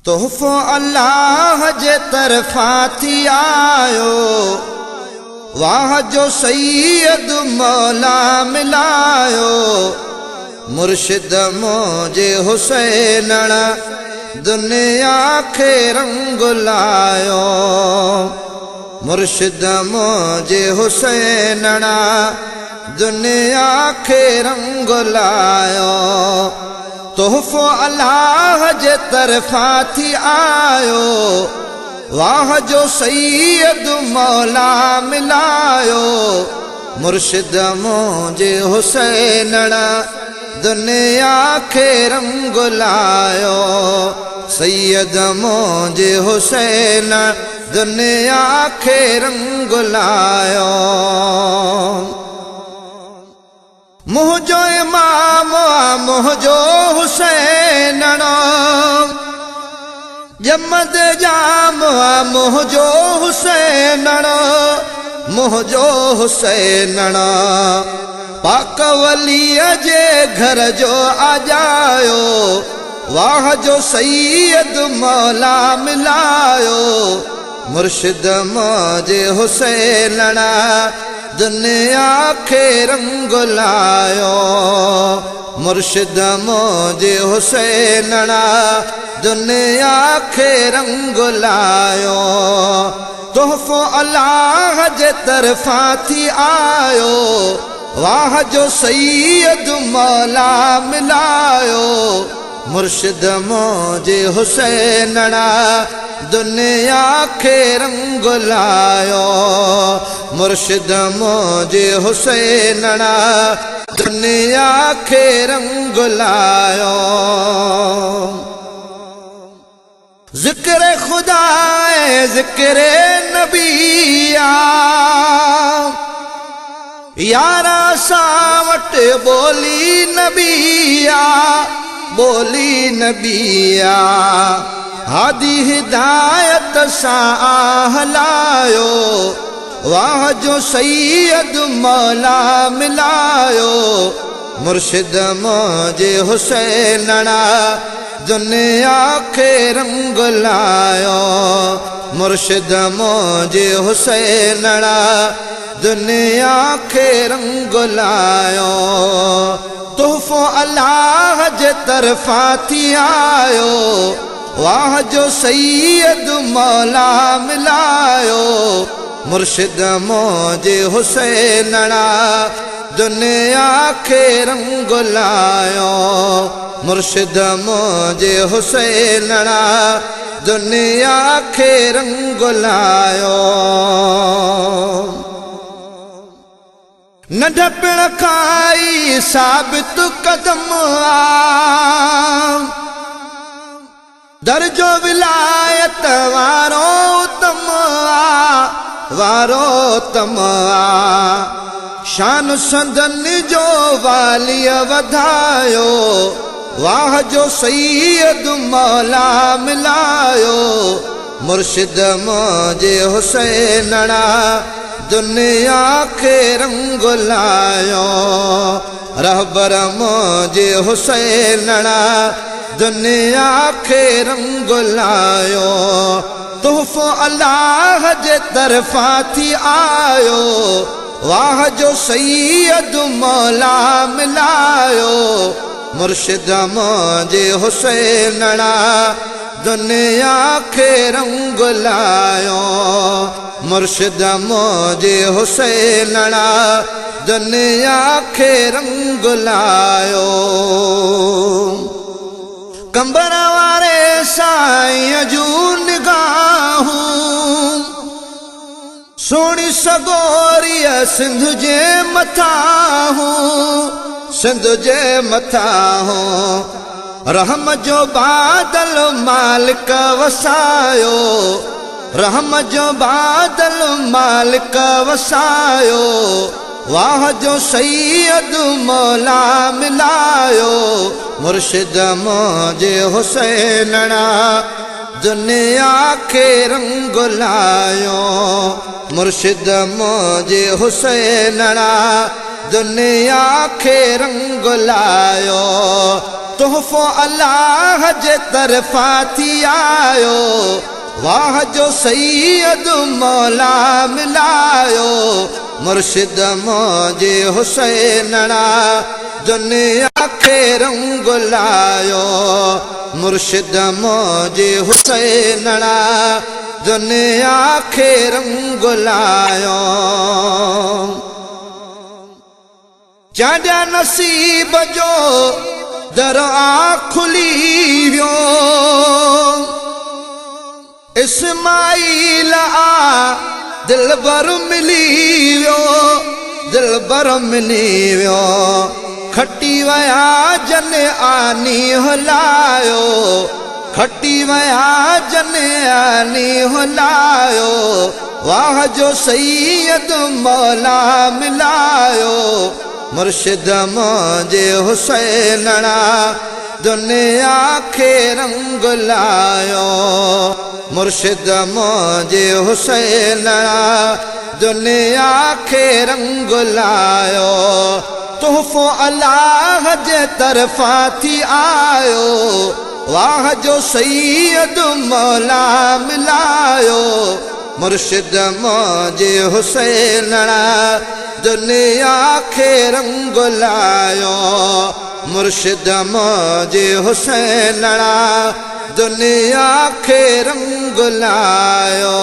तोहफ़ो अल्लाह जे तरफ़ां थी आयो, वाह जो सैयद मौला मिलायो। मुर्शिद मुझे हुसैनणा दुनिया खे रंग लायो। मुर्शिद मुझे हुसैनणा दुनिया खे रंग लायो। तोहफ़ो अल्लाह जे तरफ़ां थी आयो, वाह जो सैयद मौला मिलायो। मुर्शिद मुझे हुसैनणा दुनिया खे रंग लायो। सैयद मुझे हुसैन दुनिया खे रंग लायो। मुझो इमाम मुझो हुसैनणो, जमद जाम मुझो हुसैनणो। मुझो हुसैनणो पाक वलीअ जे घर जो आजायो। वाह जो सैयद मौला मिलायो। मुर्शिद मुझे हुसैनणा दुनिया खे रंग लायो। मुर्शिद मुझे हुसैनणा दुनिया खे रंग लायो। तोहफ़ो अल्लाह जे तरफ़ां थी आयो, वाह जो सैयद मौला मिलायो। मुर्शिद मुझे हुसैनणा दुनिया खे रंग लायो। मुर्शिद मुझे हुसैनणा दुनिया खे रंग लायो। ज़िक्र खुदा ज़िक्र नबिया, यारा सां वटि बोली नबिया। बोली नबिया हादी हिदायत सां हलायो। वाह जो सैयद मौला मिलायो। मुर्शिद मुझे हुसैनणा दुनिया खे रंग लायो। मुर्शिद मुझे हुसैनणा दुनिया खे रंग लायो। तोहफ़ो अल्लाह जे तरफ़ां थी आयो, वाह जो सैयद मौला मिलायो। मुर्शिद मुझे हुसैनणा दुनिया खे रंग लायो। मुर्शिद मुझे हुसैनणा दुनिया खे रंग लायो। नंढपण खां ई साबित कदम दर्जो विलायत वारो तम वारो तम। शान संदन जो वालिय वधायो। वाह जो सैयद मौला मिलायो। मुर्शिद मुझे हुसैनणा दुनिया खे रंग लायो। रहबर मुझे हुसैनणा दुनिया खे रंग लायो। तोहफ़ो अल्लाह जे तरफ़ां थी आयो, वाह जो सैयद मौला मिलायो। मुर्शिद मुझे हुसैनणा दुनिया खे रंग लायो। मुर्शिद मुझे हुसैनणा दुनिया खे रंग लायो। कंबर वारे साईं जूं निगाहूं सोणी सगोरीअ सिंध जे मथां हूं। सिंध जे मथां हूं रहम जो बादल मालिक वसायो। रहम जो बादल मालिक वसायो। वाह जो सैयद मौला मिलायो। मुर्शिद मुझे हुसैनणा दुनिया खे रंग लायो मुर्शिद मुझे हुसैनड़ा दुनिया खे रंग लायो तोहफ़ो अल्लाह जे तरफ़ा थी आयो वाह जो सैयद मौला मिलायो मुर्शिद मुझे हुसैनड़ा दुनिया खे रंग लायो मुर्शिद मुझे हुसैनड़ा दुनिया खे रंग लायो जाॾा नसीब जो दर खुली वियो इस्माइल दिलबर मिली वियो दिलबर मिली वियो खटी वया जन आनी हलायो खटी वया जन आनी हलायो वाह जो सैयद मौला मिलायो मुर्शिद मुझे हुसैनड़ा दुनिया खे रंग लायो मुर्शिद मुझे हुसैनड़ा दुनिया खे रंग लायो तोहफ़ो अल्लाह जे तरफ़ा थी आयो वाह जो सैयद मौला मिलायो मुर्शिद मुझे हुसैनड़ा दुनिया खे रंग लायो मुर्शिद मुझे हुसैनड़ा दुनिया खे रंग लायो।